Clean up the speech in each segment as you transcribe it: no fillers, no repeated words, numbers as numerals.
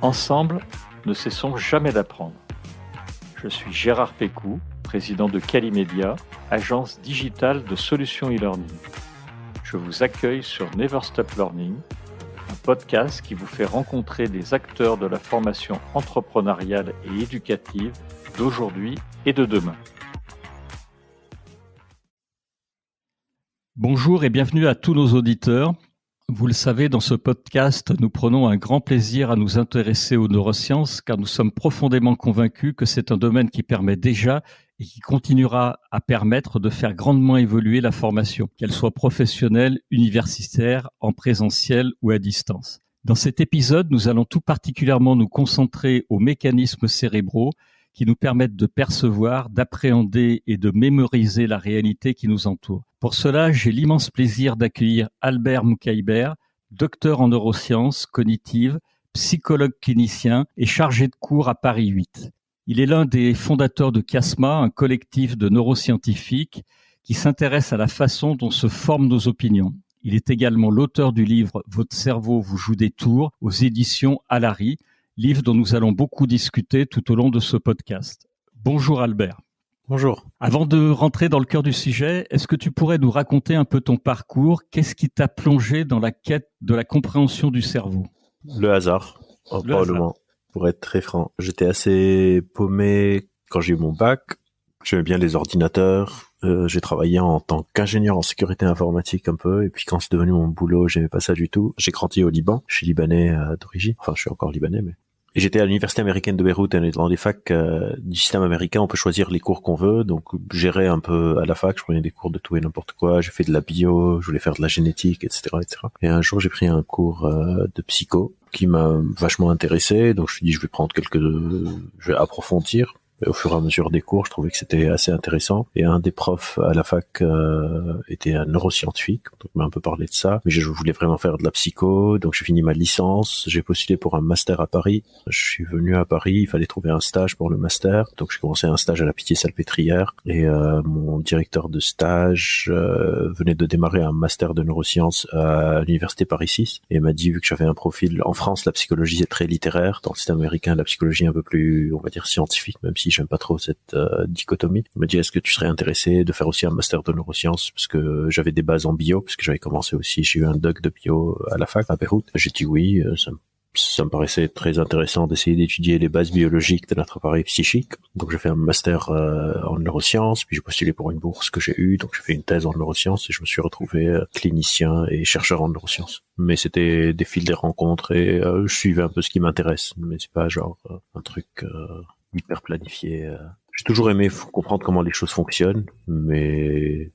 Ensemble, ne cessons jamais d'apprendre. Je suis Gérard Pécou, président de Calimedia, agence digitale de solutions e-learning. Je vous accueille sur Never Stop Learning, un podcast qui vous fait rencontrer des acteurs de la formation entrepreneuriale et éducative d'aujourd'hui et de demain. Bonjour et bienvenue à tous nos auditeurs. Vous le savez, dans ce podcast, nous prenons un grand plaisir à nous intéresser aux neurosciences car nous sommes profondément convaincus que c'est un domaine qui permet déjà et qui continuera à permettre de faire grandement évoluer la formation, qu'elle soit professionnelle, universitaire, en présentiel ou à distance. Dans cet épisode, nous allons tout particulièrement nous concentrer aux mécanismes cérébraux qui nous permettent de percevoir, d'appréhender et de mémoriser la réalité qui nous entoure. Pour cela, j'ai l'immense plaisir d'accueillir Albert Moukaïber, docteur en neurosciences cognitives, psychologue clinicien et chargé de cours à Paris 8. Il est l'un des fondateurs de Chiasma, un collectif de neuroscientifiques qui s'intéresse à la façon dont se forment nos opinions. Il est également l'auteur du livre « Votre cerveau vous joue des tours » aux éditions Alary, livre dont nous allons beaucoup discuter tout au long de ce podcast. Bonjour Albert. Bonjour. Avant de rentrer dans le cœur du sujet, est-ce que tu pourrais nous raconter un peu ton parcours ? Qu'est-ce qui t'a plongé dans la quête de la compréhension du cerveau ? Le hasard, probablement, pour être très franc. J'étais assez paumé quand j'ai eu mon bac. J'aimais bien les ordinateurs. J'ai travaillé en tant qu'ingénieur en sécurité informatique un peu. Et puis quand c'est devenu mon boulot, j'aimais pas ça du tout. J'ai grandi au Liban. Je suis libanais d'origine. Enfin, je suis encore libanais, mais... Et j'étais à l'université américaine de Beyrouth, et dans les facs du système américain, on peut choisir les cours qu'on veut. Donc, gérais un peu à la fac, je prenais des cours de tout et n'importe quoi. J'ai fait de la bio, je voulais faire de la génétique, etc., etc. Et un jour, j'ai pris un cours de psycho qui m'a vachement intéressé. Donc, je me suis dit, je vais approfondir. Et au fur et à mesure des cours, je trouvais que c'était assez intéressant. Et un des profs à la fac était un neuroscientifique, donc il m'a un peu parlé de ça. Mais je voulais vraiment faire de la psycho, donc j'ai fini ma licence. J'ai postulé pour un master à Paris. Je suis venu à Paris, il fallait trouver un stage pour le master. Donc j'ai commencé un stage à la Pitié-Salpêtrière. Et mon directeur de stage venait de démarrer un master de neurosciences à l'université Paris 6. Et m'a dit, vu que j'avais un profil... En France, la psychologie est très littéraire. Dans le système américain, la psychologie est un peu plus, on va dire, scientifique, même si j'aime pas trop cette dichotomie. Il m'a dit, est-ce que tu serais intéressé de faire aussi un master de neurosciences, parce que j'avais des bases en bio, parce que j'avais commencé aussi, j'ai eu un doc de bio à la fac à Beyrouth. J'ai dit oui, ça me paraissait très intéressant d'essayer d'étudier les bases biologiques de notre appareil psychique. Donc j'ai fait un master en neurosciences, puis j'ai postulé pour une bourse que j'ai eue, donc j'ai fait une thèse en neurosciences et je me suis retrouvé clinicien et chercheur en neurosciences. Mais c'était des fils des rencontres et je suivais un peu ce qui m'intéresse, mais c'est pas genre un truc hyper planifié. J'ai toujours aimé comprendre comment les choses fonctionnent, mais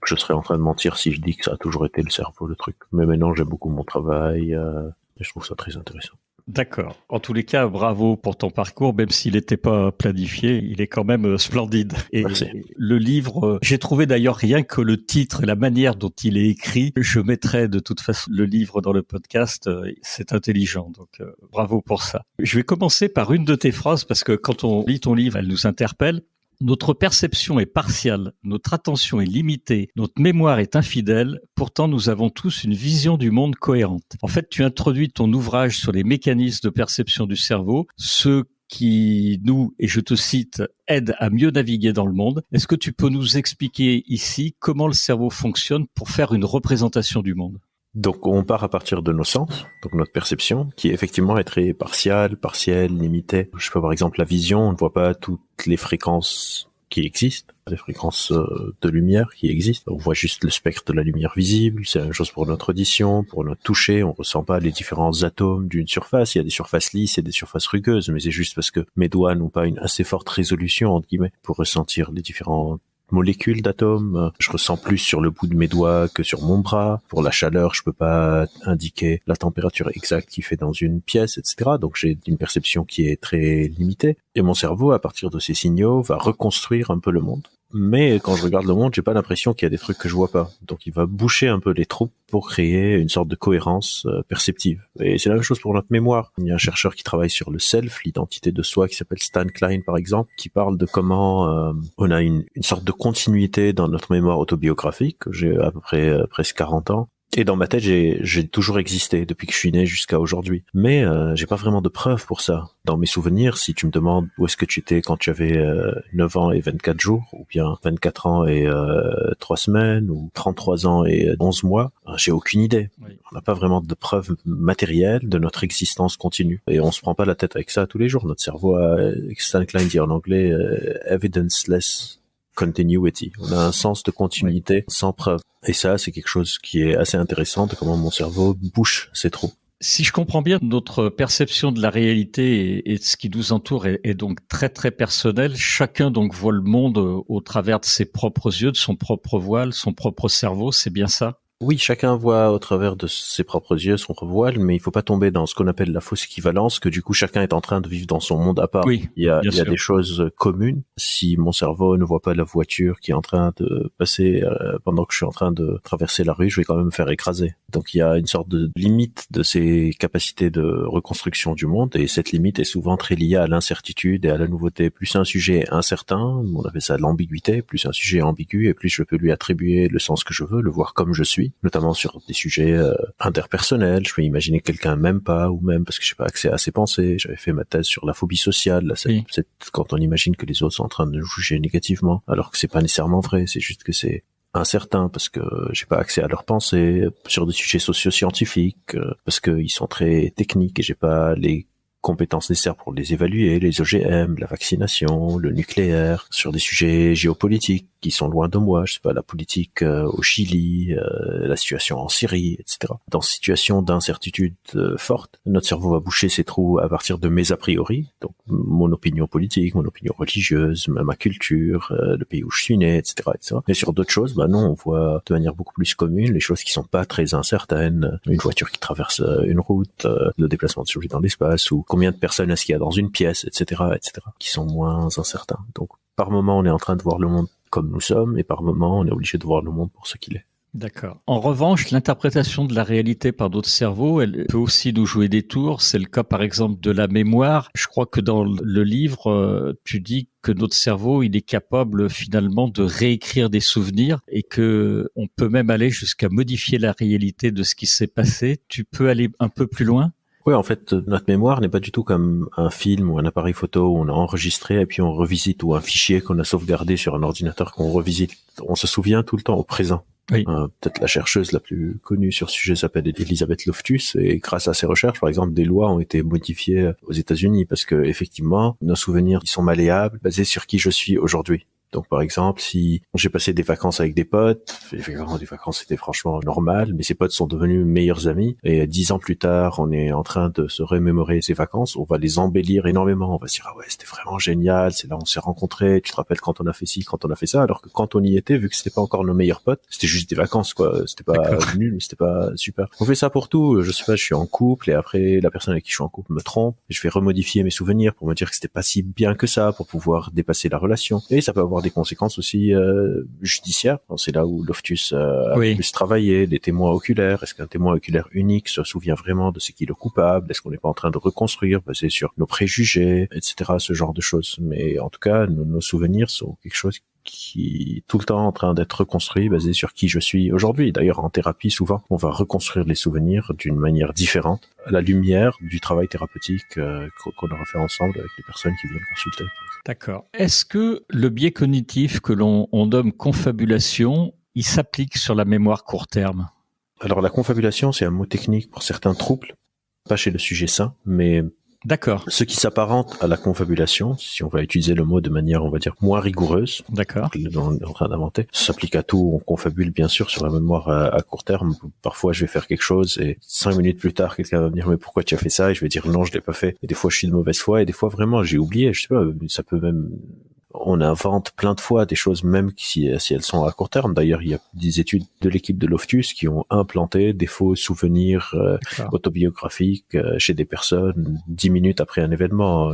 je serais en train de mentir si je dis que ça a toujours été le cerveau, le truc. Mais maintenant, j'aime beaucoup mon travail et je trouve ça très intéressant. D'accord. En tous les cas, bravo pour ton parcours, même s'il n'était pas planifié, il est quand même splendide. Et merci. Le livre, j'ai trouvé d'ailleurs rien que le titre et la manière dont il est écrit, je mettrai de toute façon le livre dans le podcast, c'est intelligent, donc bravo pour ça. Je vais commencer par une de tes phrases parce que quand on lit ton livre, elle nous interpelle. Notre perception est partiale, notre attention est limitée, notre mémoire est infidèle, pourtant nous avons tous une vision du monde cohérente. En fait, tu introduis ton ouvrage sur les mécanismes de perception du cerveau, ceux qui nous, et je te cite, aident à mieux naviguer dans le monde. Est-ce que tu peux nous expliquer ici comment le cerveau fonctionne pour faire une représentation du monde ? Donc on part à partir de nos sens, donc notre perception, qui effectivement est très partielle, limitée. Je sais pas, par exemple la vision, on ne voit pas toutes les fréquences qui existent, les fréquences de lumière qui existent. On voit juste le spectre de la lumière visible, c'est la même chose pour notre audition, pour notre toucher, on ressent pas les différents atomes d'une surface. Il y a des surfaces lisses et des surfaces rugueuses, mais c'est juste parce que mes doigts n'ont pas une assez forte résolution, entre guillemets, pour ressentir les différents molécules d'atomes. Je ressens plus sur le bout de mes doigts que sur mon bras. Pour la chaleur, je peux pas indiquer la température exacte qu'il fait dans une pièce, etc. Donc j'ai une perception qui est très limitée. Et mon cerveau, à partir de ces signaux, va reconstruire un peu le monde. Mais quand je regarde le monde, j'ai pas l'impression qu'il y a des trucs que je vois pas. Donc il va boucher un peu les trous pour créer une sorte de cohérence perceptive. Et c'est la même chose pour notre mémoire. Il y a un chercheur qui travaille sur le self, l'identité de soi, qui s'appelle Stan Klein par exemple, qui parle de comment on a une sorte de continuité dans notre mémoire autobiographique. J'ai à peu près presque 40 ans. Et dans ma tête, j'ai toujours existé depuis que je suis né jusqu'à aujourd'hui. Mais j'ai pas vraiment de preuves pour ça. Dans mes souvenirs, si tu me demandes où est-ce que tu étais quand tu avais 9 ans et 24 jours, ou bien 24 ans et 3 semaines, ou 33 ans et 11 mois, j'ai aucune idée. Oui. On n'a pas vraiment de preuves matérielles de notre existence continue. Et on se prend pas la tête avec ça tous les jours. Notre cerveau a, Stan Klein dit en anglais, evidenceless continuity. On a un sens de continuité sans preuve. Et ça, c'est quelque chose qui est assez intéressant de comment mon cerveau bouche ces trous. Si je comprends bien, notre perception de la réalité et de ce qui nous entoure est donc très très personnelle. Chacun donc voit le monde au travers de ses propres yeux, de son propre voile, son propre cerveau. C'est bien ça? Oui, chacun voit au travers de ses propres yeux son voile, mais il faut pas tomber dans ce qu'on appelle la fausse équivalence, que du coup chacun est en train de vivre dans son monde à part. Oui, il y a des choses communes. Si mon cerveau ne voit pas la voiture qui est en train de passer pendant que je suis en train de traverser la rue, je vais quand même me faire écraser. Donc il y a une sorte de limite de ces capacités de reconstruction du monde, et cette limite est souvent très liée à l'incertitude et à la nouveauté. Plus un sujet est incertain, on appelle ça l'ambiguïté, plus un sujet est ambigu, et plus je peux lui attribuer le sens que je veux, le voir comme je suis. Notamment sur des sujets interpersonnels. Je peux imaginer que quelqu'un m'aime pas, ou même parce que j'ai pas accès à ses pensées. J'avais fait ma thèse sur la phobie sociale. Là, c'est quand on imagine que les autres sont en train de nous juger négativement, alors que c'est pas nécessairement vrai. C'est juste que c'est incertain parce que j'ai pas accès à leurs pensées. Sur des sujets socio-scientifiques, parce qu'ils sont très techniques et j'ai pas les compétences nécessaires pour les évaluer, les OGM, la vaccination, le nucléaire, sur des sujets géopolitiques qui sont loin de moi, je sais pas, la politique au Chili, la situation en Syrie, etc. Dans ces situations d'incertitude forte, notre cerveau va boucher ses trous à partir de mes a priori, donc mon opinion politique, mon opinion religieuse, ma culture, le pays où je suis né, etc., etc. Et sur d'autres choses, non, on voit de manière beaucoup plus commune les choses qui sont pas très incertaines, une voiture qui traverse une route, le déplacement de sujets dans l'espace, ou combien de personnes est-ce qu'il y a dans une pièce, etc., etc., qui sont moins incertains. Donc, par moment, on est en train de voir le monde comme nous sommes, et par moment, on est obligé de voir le monde pour ce qu'il est. D'accord. En revanche, l'interprétation de la réalité par notre cerveau, elle peut aussi nous jouer des tours. C'est le cas, par exemple, de la mémoire. Je crois que dans le livre, tu dis que notre cerveau, il est capable finalement de réécrire des souvenirs et que on peut même aller jusqu'à modifier la réalité de ce qui s'est passé. Tu peux aller un peu plus loin? Oui, en fait, notre mémoire n'est pas du tout comme un film ou un appareil photo où on a enregistré et puis on revisite, ou un fichier qu'on a sauvegardé sur un ordinateur qu'on revisite. On se souvient tout le temps au présent. Oui. Peut-être la chercheuse la plus connue sur ce sujet s'appelle Elisabeth Loftus, et grâce à ses recherches, par exemple, des lois ont été modifiées aux États-Unis parce que effectivement, nos souvenirs, ils sont malléables, basés sur qui je suis aujourd'hui. Donc, par exemple, si j'ai passé des vacances avec des potes, des vacances c'était franchement normal, mais ces potes sont devenus meilleurs amis, et 10 ans plus tard, on est en train de se remémorer ces vacances, on va les embellir énormément, on va se dire, ah ouais, c'était vraiment génial, c'est là où on s'est rencontrés, tu te rappelles quand on a fait ci, quand on a fait ça, alors que quand on y était, vu que c'était pas encore nos meilleurs potes, c'était juste des vacances, quoi, c'était pas nul, mais c'était pas super. On fait ça pour tout, je sais pas, je suis en couple, et après, la personne avec qui je suis en couple me trompe, et je vais remodifier mes souvenirs pour me dire que c'était pas si bien que ça, pour pouvoir dépasser la relation, et ça peut avoir des conséquences aussi judiciaires. C'est là où Loftus a plus travaillé, des témoins oculaires. Est-ce qu'un témoin oculaire unique se souvient vraiment de ce qui est le coupable? Est-ce qu'on n'est pas en train de reconstruire, basé sur nos préjugés, etc., ce genre de choses. Mais en tout cas, nos souvenirs sont quelque chose qui est tout le temps en train d'être reconstruit, basé sur qui je suis aujourd'hui. D'ailleurs, en thérapie, souvent, on va reconstruire les souvenirs d'une manière différente, à la lumière du travail thérapeutique qu'on aura fait ensemble avec les personnes qui viennent consulter. D'accord. Est-ce que le biais cognitif que l'on nomme confabulation, il s'applique sur la mémoire court terme? Alors, la confabulation, c'est un mot technique pour certains troubles, pas chez le sujet sain, mais d'accord. Ce qui s'apparente à la confabulation, si on va utiliser le mot de manière, on va dire, moins rigoureuse, d'accord, on est en train d'inventer, ça s'applique à tout. On confabule bien sûr sur la mémoire à court terme. Parfois, je vais faire quelque chose et 5 minutes plus tard, quelqu'un va me dire, mais pourquoi tu as fait ça? Et je vais dire, non, je l'ai pas fait. Et des fois, je suis de mauvaise foi, et des fois, vraiment, j'ai oublié. Je sais pas, ça peut même... On invente plein de fois des choses, même si elles sont à court terme. D'ailleurs, il y a des études de l'équipe de Loftus qui ont implanté des faux souvenirs autobiographiques chez des personnes 10 minutes après un événement.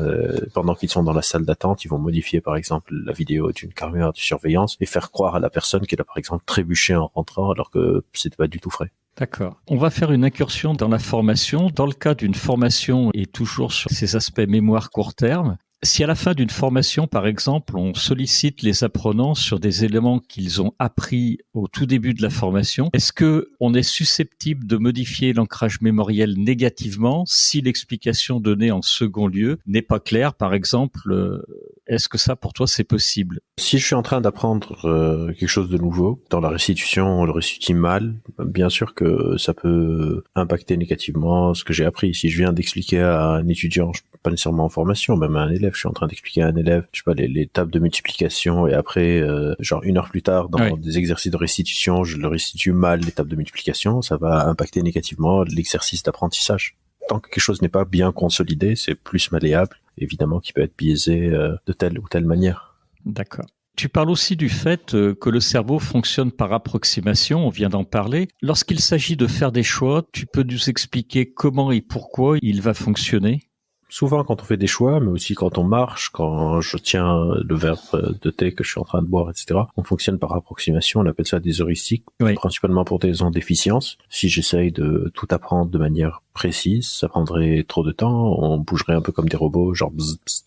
Pendant qu'ils sont dans la salle d'attente, ils vont modifier, par exemple, la vidéo d'une caméra de surveillance et faire croire à la personne qu'elle a, par exemple, trébuché en rentrant, alors que c'était pas du tout vrai. D'accord. On va faire une incursion dans la formation. Dans le cas d'une formation et toujours sur ces aspects mémoire court terme, Si à la fin d'une formation, par exemple, on sollicite les apprenants sur des éléments qu'ils ont appris au tout début de la formation, est-ce que on est susceptible de modifier l'ancrage mémoriel négativement si l'explication donnée en second lieu n'est pas claire, par exemple? Est-ce que ça, pour toi, c'est possible? Si je suis en train d'apprendre quelque chose de nouveau, dans la restitution, on le restitue mal, bien sûr que ça peut impacter négativement ce que j'ai appris. Si je viens d'expliquer à un étudiant, pas nécessairement en formation, même à un élève, je suis en train d'expliquer à un élève, je sais pas, les tables de multiplication, et après, genre 1 heure plus tard, dans des exercices de restitution, je le restitue mal, les tables de multiplication, ça va impacter négativement l'exercice d'apprentissage. Tant que quelque chose n'est pas bien consolidé, c'est plus malléable, évidemment, qui peut être biaisé de telle ou telle manière. D'accord. Tu parles aussi du fait que le cerveau fonctionne par approximation, on vient d'en parler. Lorsqu'il s'agit de faire des choix, tu peux nous expliquer comment et pourquoi il va fonctionner ? Souvent quand on fait des choix, mais aussi quand on marche, quand je tiens le verre de thé que je suis en train de boire, etc., on fonctionne par approximation, on appelle ça des heuristiques, principalement pour des raisons d'efficience. Si j'essaye de tout apprendre de manière précise, ça prendrait trop de temps, on bougerait un peu comme des robots, genre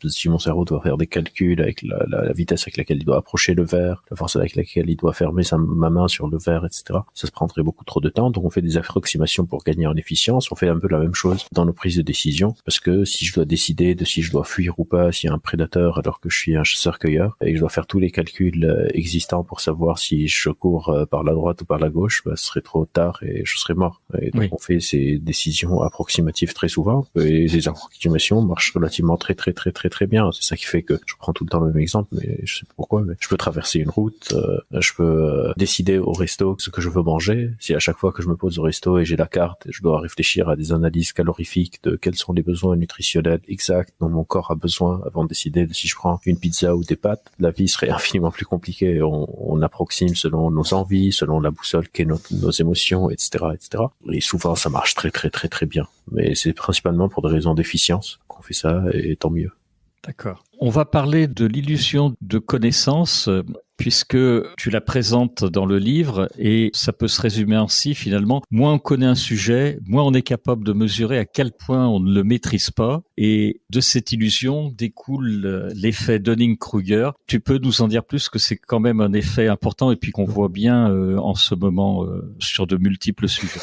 si mon cerveau doit faire des calculs avec la vitesse avec laquelle il doit approcher le verre, la force avec laquelle il doit fermer ma main sur le verre, etc., ça se prendrait beaucoup trop de temps, donc on fait des approximations pour gagner en efficience. On fait un peu la même chose dans nos prises de décision, parce que si je dois décider de si je dois fuir ou pas, s'il y a un prédateur alors que je suis un chasseur-cueilleur, et que je dois faire tous les calculs existants pour savoir si je cours par la droite ou par la gauche, ce serait trop tard et je serais mort. Et donc on fait ces décisions approximatives très souvent, et les approximations marchent relativement très bien. C'est ça qui fait que je prends tout le temps le même exemple, mais je sais pas pourquoi, mais je peux traverser une route, je peux décider au resto ce que je veux manger. Si à chaque fois que je me pose au resto et j'ai la carte, je dois réfléchir à des analyses calorifiques de quels sont les besoins nutritionnels exacts dont mon corps a besoin avant de décider de si je prends une pizza ou des pâtes, la vie serait infiniment plus compliquée. On approxime selon nos envies, selon la boussole qu'est nos émotions, etc., etc. Et souvent ça marche très bien. Mais c'est principalement pour des raisons d'efficience qu'on fait ça, et tant mieux. D'accord. On va parler de l'illusion de connaissance, puisque tu la présentes dans le livre, et ça peut se résumer ainsi finalement. Moins on connaît un sujet, moins on est capable de mesurer à quel point on ne le maîtrise pas. Et de cette illusion découle l'effet Dunning-Kruger. Tu peux nous en dire plus, que c'est quand même un effet important et puis qu'on voit bien en ce moment sur de multiples sujets.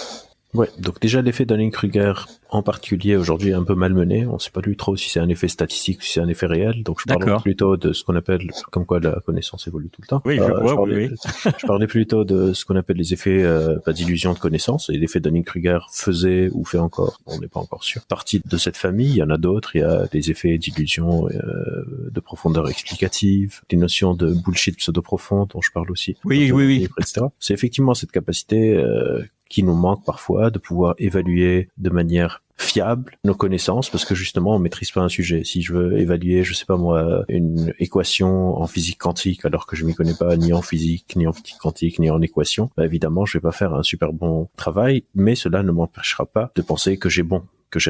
Ouais, donc déjà l'effet Dunning-Kruger en particulier aujourd'hui est un peu malmené. On ne sait pas du trop si c'est un effet statistique ou si c'est un effet réel. Donc je parle plutôt de ce qu'on appelle, comme quoi la connaissance évolue tout le temps. Oui, je parlais plutôt de ce qu'on appelle les effets d'illusion de connaissance. Et l'effet Dunning-Kruger faisait ou fait encore, on n'est pas encore sûr, partie de cette famille. Il y en a d'autres. Il y a des effets d'illusion de profondeur explicative, des notions de bullshit pseudo-profond dont je parle aussi. Oui. Etc. C'est effectivement cette capacité qui nous manque parfois, de pouvoir évaluer de manière fiable nos connaissances, parce que justement on maîtrise pas un sujet. Si je veux évaluer, je sais pas moi, une équation en physique quantique alors que je m'y connais pas ni en physique, ni en physique quantique, ni en équation, évidemment je vais pas faire un super bon travail, mais cela ne m'empêchera pas de penser que j'ai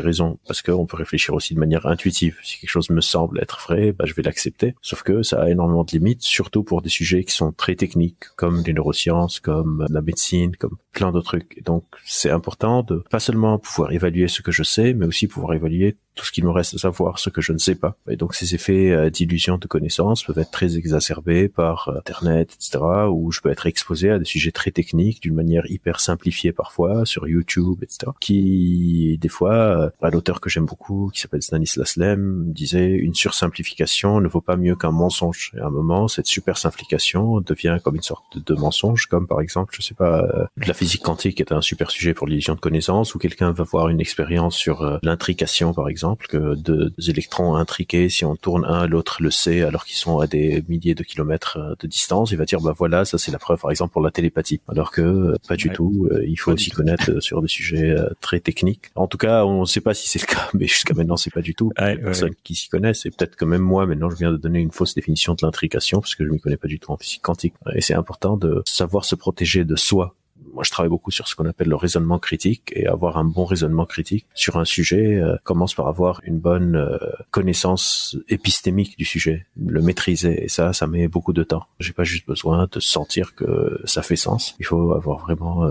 raison, parce qu'on peut réfléchir aussi de manière intuitive. Si quelque chose me semble être vrai, je vais l'accepter. Sauf que ça a énormément de limites, surtout pour des sujets qui sont très techniques, comme les neurosciences, comme la médecine, comme plein d'autres trucs. Et donc, c'est important de pas seulement pouvoir évaluer ce que je sais, mais aussi pouvoir évaluer tout ce qu'il me reste à savoir, ce que je ne sais pas. Et donc, ces effets d'illusion de connaissance peuvent être très exacerbés par Internet, etc., où je peux être exposé à des sujets très techniques d'une manière hyper simplifiée parfois, sur YouTube, etc., qui, des fois, un auteur que j'aime beaucoup, qui s'appelle Stanislas Lem, disait « Une sursimplification ne vaut pas mieux qu'un mensonge ». Et à un moment, cette super simplification devient comme une sorte de mensonge, comme par exemple, je sais pas, la physique quantique est un super sujet pour l'illusion de connaissance, où quelqu'un va voir une expérience sur l'intrication, par exemple, que deux électrons intriqués, si on tourne un, l'autre le sait, alors qu'ils sont à des milliers de kilomètres de distance, il va dire voilà, ça c'est la preuve par exemple pour la télépathie, alors que pas du tout, il faut aussi connaître sur des sujets très techniques. En tout cas, on ne sait pas si c'est le cas, mais jusqu'à maintenant c'est pas du tout. Les personnes qui s'y connaissent, et peut-être que même moi maintenant je viens de donner une fausse définition de l'intrication parce que je m'y connais pas du tout en physique quantique, et c'est important de savoir se protéger de soi. Moi, je travaille beaucoup sur ce qu'on appelle le raisonnement critique, et avoir un bon raisonnement critique sur un sujet commence par avoir une bonne connaissance épistémique du sujet, le maîtriser, et ça met beaucoup de temps. J'ai pas juste besoin de sentir que ça fait sens. Il faut avoir vraiment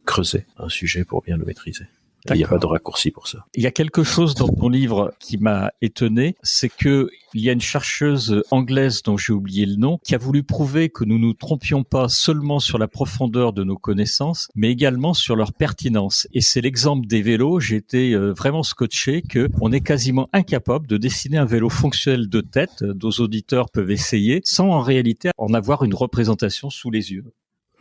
creusé un sujet pour bien le maîtriser. Il n'y a pas de raccourci pour ça. Il y a quelque chose dans ton livre qui m'a étonné, c'est que il y a une chercheuse anglaise dont j'ai oublié le nom, qui a voulu prouver que nous nous trompions pas seulement sur la profondeur de nos connaissances, mais également sur leur pertinence. Et c'est l'exemple des vélos. J'ai été vraiment scotché que on est quasiment incapable de dessiner un vélo fonctionnel de tête. Nos auditeurs peuvent essayer, sans en réalité en avoir une représentation sous les yeux.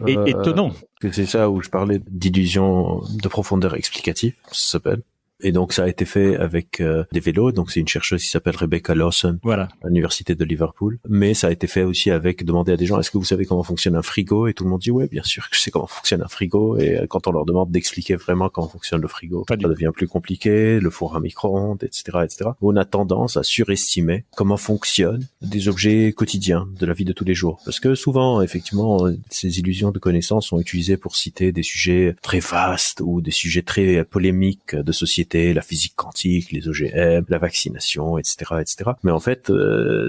Et étonnant. C'est ça où je parlais d'illusion de profondeur explicative, ça s'appelle. Et donc ça a été fait avec des vélos. Donc c'est une chercheuse qui s'appelle Rebecca Lawson, voilà, à l'université de Liverpool. Mais ça a été fait aussi avec demander à des gens, est-ce que vous savez comment fonctionne un frigo? Et tout le monde dit ouais, bien sûr que je sais comment fonctionne un frigo. Et quand on leur demande d'expliquer vraiment comment fonctionne le frigo, ça devient plus compliqué. Le four à micro-ondes, etc., etc. On a tendance à surestimer comment fonctionnent des objets quotidiens de la vie de tous les jours. Parce que souvent, effectivement, ces illusions de connaissance sont utilisées pour citer des sujets très vastes ou des sujets très polémiques de société, la physique quantique, les OGM, la vaccination, etc., etc. Mais en fait,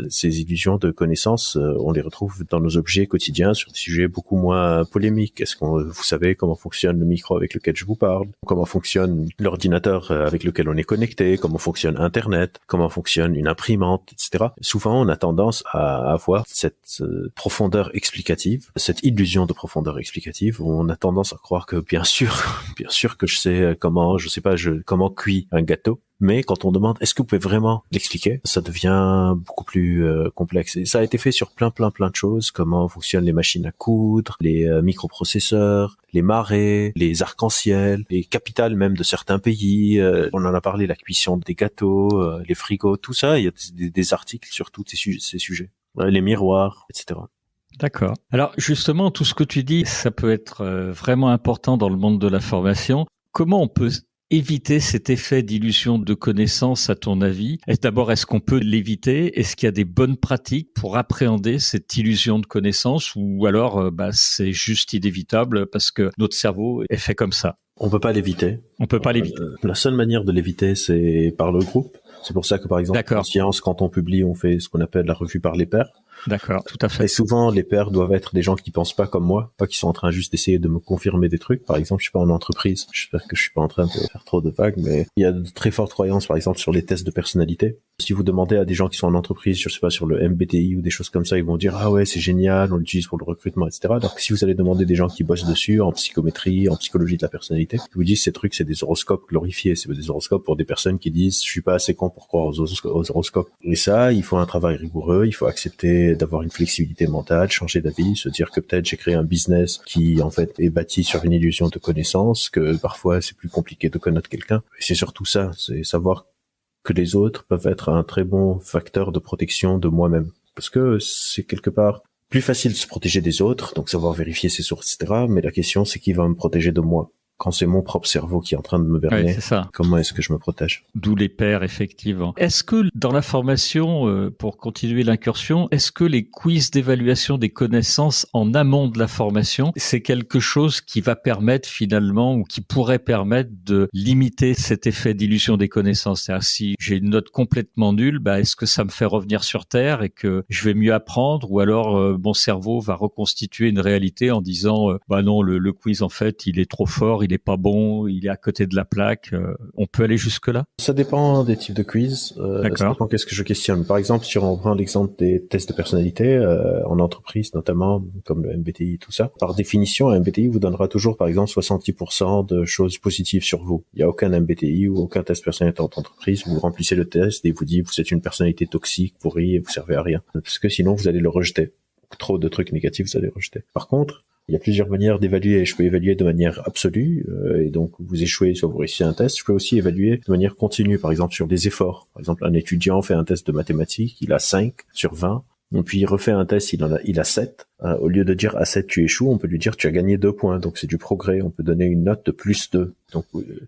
ces illusions de connaissance, on les retrouve dans nos objets quotidiens sur des sujets beaucoup moins polémiques. Est-ce que vous savez comment fonctionne le micro avec lequel je vous parle? Comment fonctionne l'ordinateur avec lequel on est connecté? Comment fonctionne Internet? Comment fonctionne une imprimante, etc. Souvent, on a tendance à avoir cette profondeur explicative, cette illusion de profondeur explicative, où on a tendance à croire que bien sûr que je sais comment, comment cuit un gâteau. Mais quand on demande est-ce que vous pouvez vraiment l'expliquer, ça devient beaucoup plus complexe. Et ça a été fait sur plein de choses, comment fonctionnent les machines à coudre, les microprocesseurs, les marées, les arcs-en-ciel, les capitales même de certains pays. On en a parlé, la cuisson des gâteaux, les frigos, tout ça. Il y a des articles sur tous ces sujets. Les miroirs, etc. D'accord. Alors justement, tout ce que tu dis, ça peut être vraiment important dans le monde de la formation. Comment on peut éviter cet effet d'illusion de connaissance, à ton avis? D'abord, est-ce qu'on peut l'éviter? Est-ce qu'il y a des bonnes pratiques pour appréhender cette illusion de connaissance, ou alors c'est juste inévitable parce que notre cerveau est fait comme ça? On peut pas l'éviter. On peut pas l'éviter. La seule manière de l'éviter, c'est par le groupe. C'est pour ça que, par exemple, en science, quand on publie, on fait ce qu'on appelle la revue par les pairs. D'accord, tout à fait. Et souvent, les pairs doivent être des gens qui pensent pas comme moi, pas qui sont en train juste d'essayer de me confirmer des trucs. Par exemple, je suis pas en entreprise. J'espère que je suis pas en train de faire trop de vagues, mais il y a de très fortes croyances, par exemple, sur les tests de personnalité. Si vous demandez à des gens qui sont en entreprise, je sais pas, sur le MBTI ou des choses comme ça, ils vont dire, ah ouais, c'est génial, on l'utilise pour le recrutement, etc. Donc, si vous allez demander des gens qui bossent dessus, en psychométrie, en psychologie de la personnalité, ils vous disent, ces trucs, c'est des horoscopes glorifiés. C'est des horoscopes pour des personnes qui disent, je suis pas assez con pour croire aux horoscopes. Et ça, il faut un travail rigoureux, il faut accepter d'avoir une flexibilité mentale, changer d'avis, se dire que peut-être j'ai créé un business qui en fait est bâti sur une illusion de connaissance, que parfois c'est plus compliqué de connaître quelqu'un. Et c'est surtout ça, c'est savoir que les autres peuvent être un très bon facteur de protection de moi-même. Parce que c'est quelque part plus facile de se protéger des autres, donc savoir vérifier ses sources, etc. Mais la question, c'est qui va me protéger de moi? Quand c'est mon propre cerveau qui est en train de me berner, comment est-ce que je me protège? D'où les pairs, effectivement. Est-ce que dans la formation, pour continuer l'incursion, est-ce que les quiz d'évaluation des connaissances en amont de la formation, c'est quelque chose qui va permettre finalement, ou qui pourrait permettre de limiter cet effet d'illusion des connaissances? C'est-à-dire, si j'ai une note complètement nulle, est-ce que ça me fait revenir sur Terre et que je vais mieux apprendre, ou alors mon cerveau va reconstituer une réalité en disant non, le quiz en fait, il est trop fort, il est pas bon, il est à côté de la plaque. On peut aller jusque-là? Ça dépend des types de quiz. Ça dépend qu'est-ce que je questionne. Par exemple, si on prend l'exemple des tests de personnalité, en entreprise notamment, comme le MBTI, tout ça, par définition, un MBTI vous donnera toujours, par exemple, 70% de choses positives sur vous. Il n'y a aucun MBTI ou aucun test de personnalité en entreprise. Vous remplissez le test et vous dit vous êtes une personnalité toxique, pourrie, et vous servez à rien. Parce que sinon, vous allez le rejeter. Trop de trucs négatifs, vous allez le rejeter. Par contre, il y a plusieurs manières d'évaluer. Je peux évaluer de manière absolue, et donc vous échouez soit vous réussissez un test. Je peux aussi évaluer de manière continue, par exemple sur des efforts. Par exemple, un étudiant fait un test de mathématiques, il a 5 sur 20, et puis il refait un test, il a 7. Au lieu de dire à 7 tu échoues, on peut lui dire tu as gagné 2 points, donc c'est du progrès. On peut donner une note de +2. Donc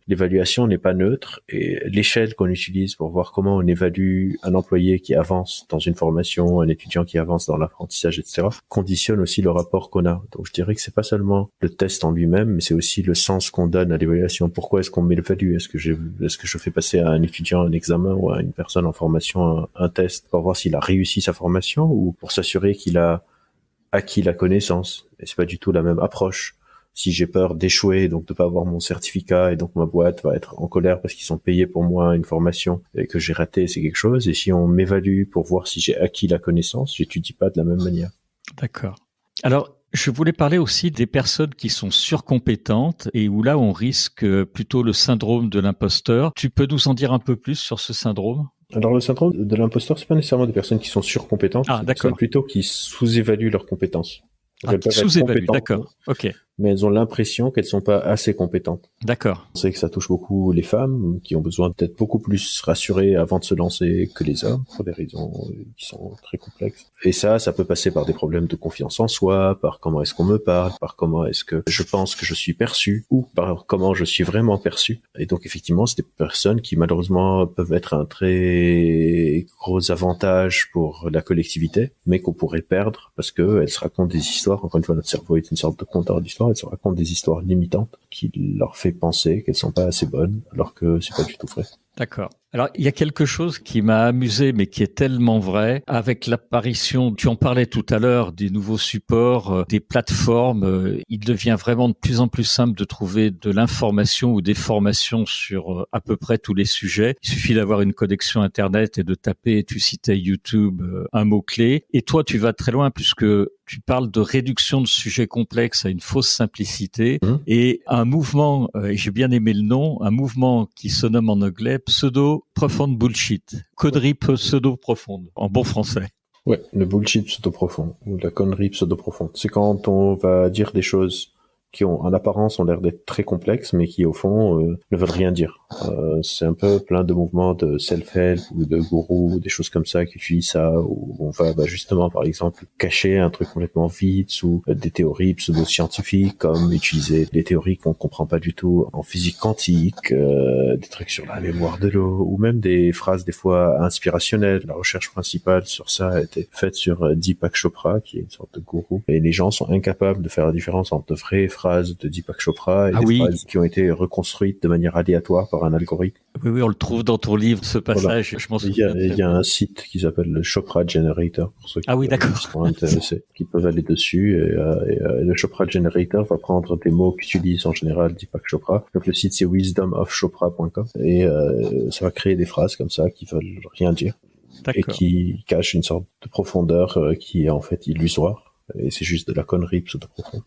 l'évaluation n'est pas neutre, et l'échelle qu'on utilise pour voir comment on évalue un employé qui avance dans une formation, un étudiant qui avance dans l'apprentissage, etc., conditionne aussi le rapport qu'on a. Donc je dirais que c'est pas seulement le test en lui-même, mais c'est aussi le sens qu'on donne à l'évaluation. Pourquoi est-ce qu'on m'évalue? Est-ce que je fais passer à un étudiant un examen ou à une personne en formation un test pour voir s'il a réussi sa formation, ou pour s'assurer qu'il a acquis la connaissance? Et c'est pas du tout la même approche. Si j'ai peur d'échouer, donc de pas avoir mon certificat, et donc ma boîte va être en colère parce qu'ils sont payés pour moi une formation et que j'ai raté, c'est quelque chose. Et si on m'évalue pour voir si j'ai acquis la connaissance, j'étudie pas de la même manière. D'accord. Alors, je voulais parler aussi des personnes qui sont surcompétentes et où là, on risque plutôt le syndrome de l'imposteur. Tu peux nous en dire un peu plus sur ce syndrome ? Alors, le syndrome de l'imposteur, c'est pas nécessairement des personnes qui sont surcompétentes, c'est des personnes plutôt qui sous-évaluent leurs compétences. Ah, qui sous-évaluent, d'accord. Ok. Mais elles ont l'impression qu'elles sont pas assez compétentes. D'accord. On sait que ça touche beaucoup les femmes qui ont besoin d'être beaucoup plus rassurées avant de se lancer que les hommes pour des raisons qui sont très complexes. Et ça peut passer par des problèmes de confiance en soi, par comment est-ce qu'on me parle, par comment est-ce que je pense que je suis perçu ou par comment je suis vraiment perçu. Et donc effectivement, c'est des personnes qui malheureusement peuvent être un très gros avantage pour la collectivité, mais qu'on pourrait perdre parce que elles se racontent des histoires. Encore une fois, notre cerveau est une sorte de conteur d'histoires. Elles se racontent des histoires limitantes qui leur fait penser qu'elles sont pas assez bonnes, alors que c'est pas du tout vrai. D'accord. Alors, il y a quelque chose qui m'a amusé, mais qui est tellement vrai, avec l'apparition, tu en parlais tout à l'heure, des nouveaux supports, des plateformes, il devient vraiment de plus en plus simple de trouver de l'information ou des formations sur à peu près tous les sujets. Il suffit d'avoir une connexion Internet et de taper, tu citais YouTube, un mot-clé. Et toi, tu vas très loin puisque tu parles de réduction de sujets complexes à une fausse simplicité et un mouvement, et j'ai bien aimé le nom, un mouvement qui se nomme en anglais pseudo-profound bullshit. Connerie pseudo-profonde, en bon français. Ouais, le bullshit pseudo-profond, ou la connerie pseudo-profonde. C'est quand on va dire des choses qui en apparence ont l'air d'être très complexes, mais qui au fond ne veulent rien dire. C'est un peu plein de mouvements de self-help ou de gourous, des choses comme ça qui utilisent ça, où on va justement par exemple cacher un truc complètement vide sous des théories pseudo-scientifiques, comme utiliser des théories qu'on comprend pas du tout en physique quantique, des trucs sur la mémoire de l'eau, ou même des phrases des fois inspirationnelles. La recherche principale sur ça a été faite sur Deepak Chopra, qui est une sorte de gourou, et les gens sont incapables de faire la différence entre de vraies phrases de Deepak Chopra et des phrases qui ont été reconstruites de manière aléatoire par un algorithme. Oui, on le trouve dans ton livre, ce passage. Voilà. Je m'en souviens. Il y a un site qui s'appelle le Chopra Generator pour ceux qui sont intéressés, qui peuvent aller dessus et le Chopra Generator va prendre des mots qu'utilise en général Deepak Chopra. Donc le site c'est wisdomofchopra.com et ça va créer des phrases comme ça qui veulent rien dire et qui cachent une sorte de profondeur qui est en fait illusoire et c'est juste de la connerie pseudo-profonde.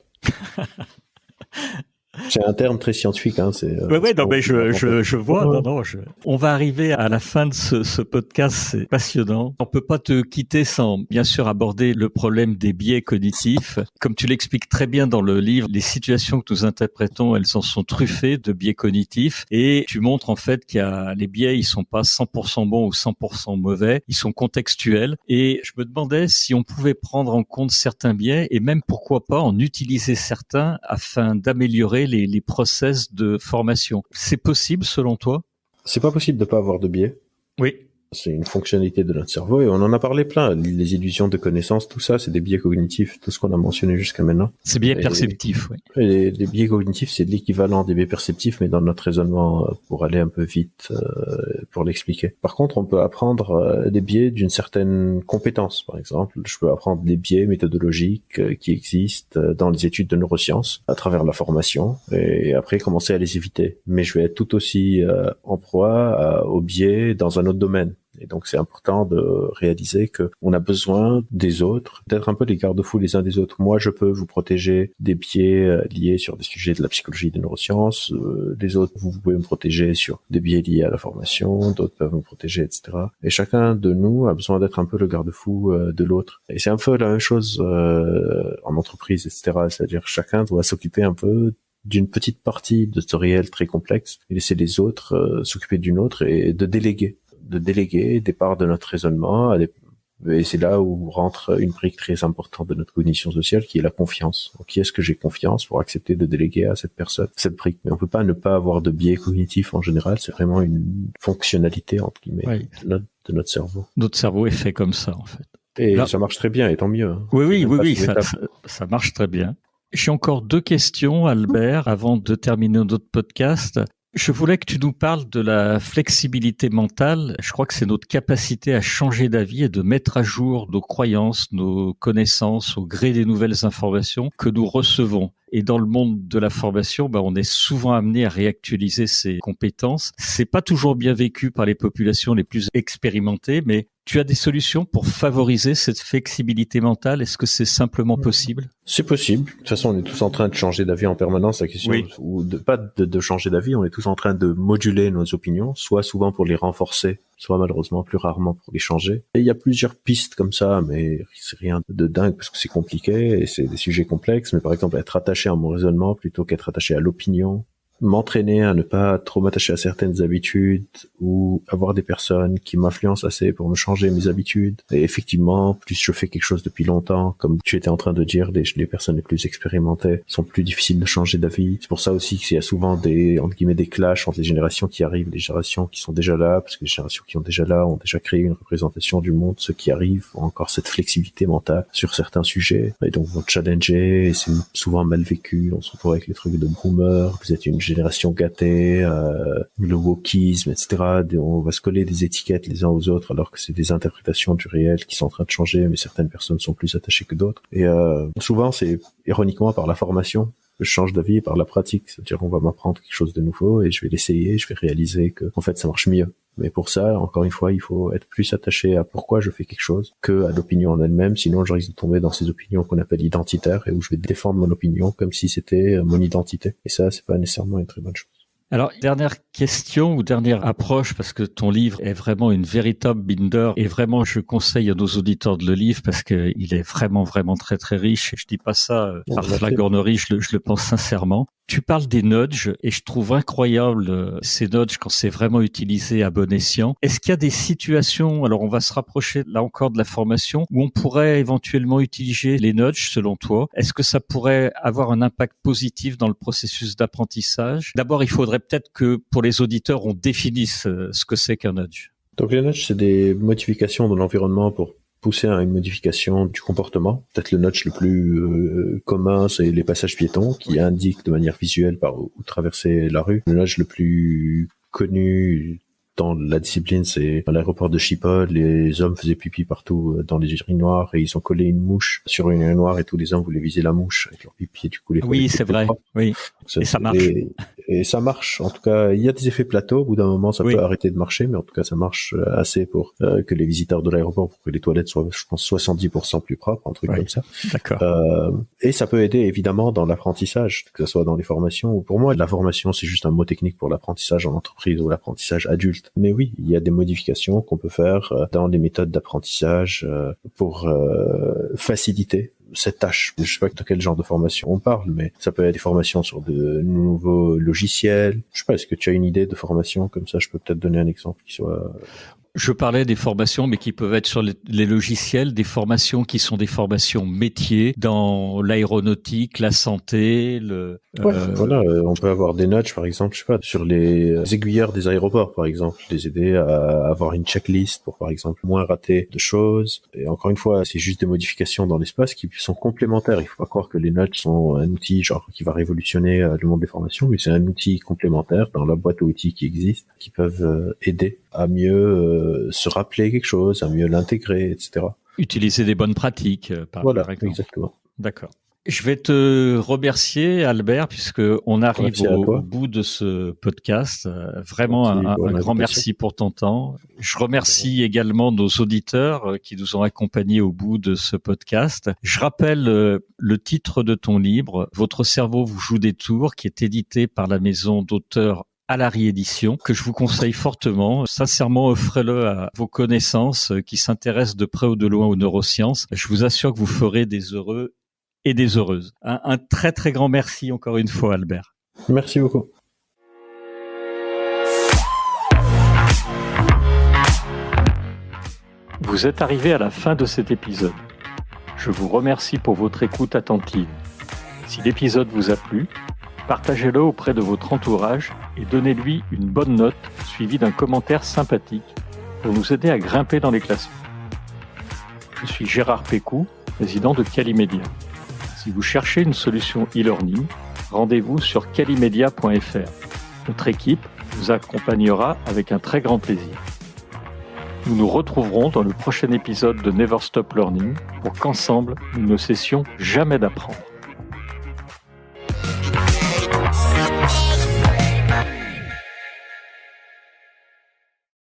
C'est un terme très scientifique, hein. Je vois. On va arriver à la fin de ce podcast. C'est passionnant. On peut pas te quitter sans, bien sûr, aborder le problème des biais cognitifs. Comme tu l'expliques très bien dans le livre, les situations que nous interprétons, elles en sont truffées de biais cognitifs. Et tu montres en fait qu'il y a les biais, ils sont pas 100% bons ou 100% mauvais. Ils sont contextuels. Et je me demandais si on pouvait prendre en compte certains biais et même pourquoi pas en utiliser certains afin d'améliorer les process de formation. C'est possible selon toi ? C'est pas possible de pas avoir de biais. Oui. C'est une fonctionnalité de notre cerveau et on en a parlé plein. Les illusions de connaissance, tout ça, c'est des biais cognitifs, tout ce qu'on a mentionné jusqu'à maintenant. C'est biais perceptifs, oui. Les biais cognitifs, c'est l'équivalent des biais perceptifs, mais dans notre raisonnement, pour aller un peu vite, pour l'expliquer. Par contre, on peut apprendre des biais d'une certaine compétence. Par exemple, je peux apprendre des biais méthodologiques qui existent dans les études de neurosciences à travers la formation et après commencer à les éviter. Mais je vais être tout aussi en proie aux biais dans un autre domaine. Et donc, c'est important de réaliser que on a besoin des autres, d'être un peu les garde-fous les uns des autres. Moi, je peux vous protéger des biais liés sur des sujets de la psychologie des neurosciences. Les autres, vous pouvez me protéger sur des biais liés à la formation. D'autres peuvent me protéger, etc. Et chacun de nous a besoin d'être un peu le garde-fou de l'autre. Et c'est un peu la même chose en entreprise, etc. C'est-à-dire chacun doit s'occuper un peu d'une petite partie de ce réel très complexe et laisser les autres s'occuper d'une autre et de déléguer des parts de notre raisonnement et c'est là où rentre une brique très importante de notre cognition sociale qui est la confiance. Donc, qui est-ce que j'ai confiance pour accepter de déléguer à cette personne cette brique? Mais on peut pas ne pas avoir de biais cognitifs en général, c'est vraiment une fonctionnalité entre guillemets de notre cerveau. Notre cerveau est fait comme ça en fait. Et là, ça marche très bien et tant mieux. Hein. Oui, ça marche très bien. J'ai encore 2 questions, Albert, avant de terminer notre podcast. Je voulais que tu nous parles de la flexibilité mentale. Je crois que c'est notre capacité à changer d'avis et de mettre à jour nos croyances, nos connaissances au gré des nouvelles informations que nous recevons. Et dans le monde de la formation, on est souvent amené à réactualiser ses compétences. C'est pas toujours bien vécu par les populations les plus expérimentées, mais tu as des solutions pour favoriser cette flexibilité mentale? Est-ce que c'est simplement possible? C'est possible. De toute façon, on est tous en train de changer d'avis en permanence. La question, ou pas de changer d'avis, on est tous en train de moduler nos opinions, soit souvent pour les renforcer, soit malheureusement plus rarement pour les changer. Et il y a plusieurs pistes comme ça, mais c'est rien de dingue parce que c'est compliqué et c'est des sujets complexes. Mais par exemple, être attaché à mon raisonnement plutôt qu'être attaché à l'opinion. M'entraîner à ne pas trop m'attacher à certaines habitudes ou avoir des personnes qui m'influencent assez pour me changer mes habitudes. Et effectivement, plus je fais quelque chose depuis longtemps, comme tu étais en train de dire, les personnes les plus expérimentées sont plus difficiles de changer d'avis. C'est pour ça aussi qu'il y a souvent entre guillemets, des clashs entre les générations qui arrivent, les générations qui sont déjà là, parce que les générations qui ont déjà créé une représentation du monde. Ceux qui arrivent ont encore cette flexibilité mentale sur certains sujets. Et donc, vont challenger, et c'est souvent mal vécu. On se retrouve avec les trucs de boomer. Vous êtes une génération gâtée, le wokisme, etc. On va se coller des étiquettes les uns aux autres alors que c'est des interprétations du réel qui sont en train de changer, mais certaines personnes sont plus attachées que d'autres. Et souvent, c'est ironiquement par la formation que je change d'avis, par la pratique. C'est-à-dire, on va m'apprendre quelque chose de nouveau et je vais l'essayer, je vais réaliser que en fait, ça marche mieux. Mais pour ça, encore une fois, il faut être plus attaché à pourquoi je fais quelque chose que à l'opinion en elle-même. Sinon, je risque de tomber dans ces opinions qu'on appelle identitaires et où je vais défendre mon opinion comme si c'était mon identité. Et ça, c'est pas nécessairement une très bonne chose. Alors, dernière question ou dernière approche, parce que ton livre est vraiment une véritable binder et vraiment, je conseille à nos auditeurs de le lire parce que il est vraiment, vraiment très, très riche. Et je dis pas ça par flagornerie, je le pense sincèrement. Tu parles des nudges et je trouve incroyable ces nudges quand c'est vraiment utilisé à bon escient. Est-ce qu'il y a des situations, alors on va se rapprocher là encore de la formation, où on pourrait éventuellement utiliser les nudges selon toi? Est-ce que ça pourrait avoir un impact positif dans le processus d'apprentissage? D'abord, il faudrait peut-être que pour les auditeurs, on définisse ce que c'est qu'un nudge. Donc les nudges, c'est des modifications de l'environnement pour pousser à une modification du comportement. Peut-être le nudge le plus commun, c'est les passages piétons qui indiquent de manière visuelle par où traverser la rue. Le nudge le plus connu dans la discipline, c'est à l'aéroport de Schiphol, les hommes faisaient pipi partout dans les urinoirs et ils ont collé une mouche sur une urinoir et tous les hommes voulaient viser la mouche avec leur pipi et du coup les oui, c'est vrai. Oui. Et ça marche. Et ça marche. En tout cas, il y a des effets plateaux. Au bout d'un moment, ça peut arrêter de marcher, mais en tout cas, ça marche assez pour que les visiteurs de l'aéroport, pour que les toilettes soient, je pense, 70% plus propres, un truc comme ça. D'accord. Et ça peut aider évidemment dans l'apprentissage, que ce soit dans les formations ou pour moi, la formation, c'est juste un mot technique pour l'apprentissage en entreprise ou l'apprentissage adulte. Mais oui, il y a des modifications qu'on peut faire dans les méthodes d'apprentissage pour faciliter cette tâche. Je sais pas de quel genre de formation on parle, mais ça peut être des formations sur de nouveaux logiciels. Je sais pas, est-ce que tu as une idée de formation comme ça? Je peux peut-être donner un exemple qui soit... Je parlais des formations, mais qui peuvent être sur les logiciels, des formations qui sont des formations métiers dans l'aéronautique, la santé, voilà, on peut avoir des nudges, par exemple, je sais pas, sur les aiguilleurs des aéroports, par exemple, les aider à avoir une checklist pour, par exemple, moins rater de choses. Et encore une fois, c'est juste des modifications dans l'espace qui sont complémentaires. Il faut pas croire que les nudges sont un outil genre qui va révolutionner le monde des formations, mais c'est un outil complémentaire dans la boîte à outils qui existe, qui peuvent aider à mieux se rappeler quelque chose, à mieux l'intégrer, etc. Utiliser des bonnes pratiques, par exemple. Exactement. D'accord. Je vais te remercier, Albert, puisque on arrive au bout de ce podcast. Vraiment un grand merci pour ton temps. Je remercie également nos auditeurs qui nous ont accompagnés au bout de ce podcast. Je rappelle le titre de ton livre, Votre cerveau vous joue des tours, qui est édité par la maison d'auteurs à la réédition, que je vous conseille fortement. Sincèrement, offrez-le à vos connaissances qui s'intéressent de près ou de loin aux neurosciences. Je vous assure que vous ferez des heureux et des heureuses. Un très très grand merci encore une fois, Albert. Merci beaucoup. Vous êtes arrivé à la fin de cet épisode. Je vous remercie pour votre écoute attentive. Si l'épisode vous a plu, partagez-le auprès de votre entourage et donnez-lui une bonne note suivie d'un commentaire sympathique pour nous aider à grimper dans les classements. Je suis Gérard Pécou, président de Calimedia. Si vous cherchez une solution e-learning, rendez-vous sur calimedia.fr. Notre équipe vous accompagnera avec un très grand plaisir. Nous nous retrouverons dans le prochain épisode de Never Stop Learning pour qu'ensemble, nous ne cessions jamais d'apprendre.